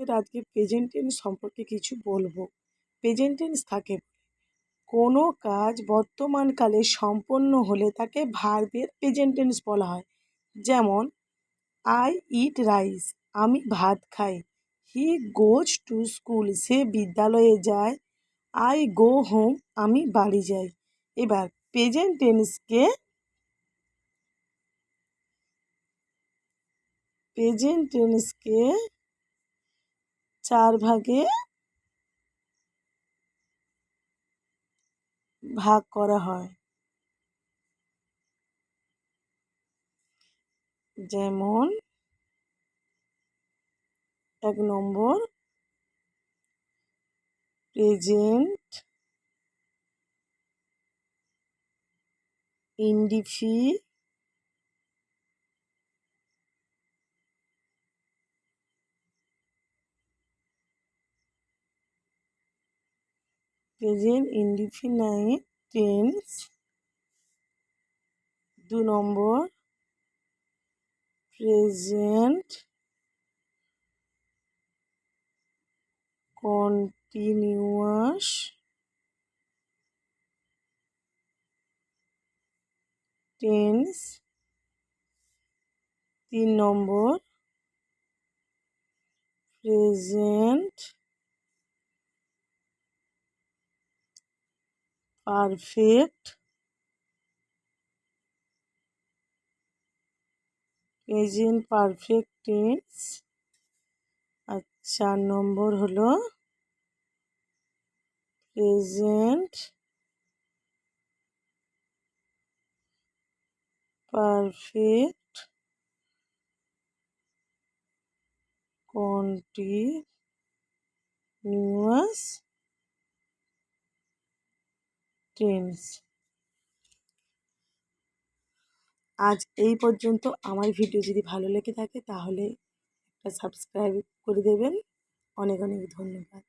তোমাদের আজকে present tense সম্পর্কে কিছু বলবো। প্রেজেন্ট টেন্স থাকে কোনো কাজ বর্তমানকালে সম্পন্ন হলে তাকে ভার্বের প্রেজেন্ট টেন্স বলা হয়। যেমন আই ইট রাইস, আমি ভাত খাই। হি গোজ টু স্কুল, সে বিদ্যালয়ে যায়। আই গো হোম, আমি বাড়ি যাই। এবার প্রেজেন্ট টেন্সকে চার ভাগে ভাগ করা হয়। যেমন 1 নম্বর প্রেজেন্ট ইনডিফিনিট, টেন্স। 2 নম্বর প্রেজেন্ট কন্টিনিউয়াস টেন্স। 3 নম্বর প্রেজেন্ট পারফেক্ট টেন্স। আর 4 নম্বর হলো প্রেজেন্ট পারফেক্ট কন্টিনিউয়াস টেন্স। আজ এই পর্যন্ত। আমার ভিডিও যদি ভালো লেগে থাকে তাহলে একটা সাবস্ক্রাইব করে দেবেন। অনেক অনেক ধন্যবাদ।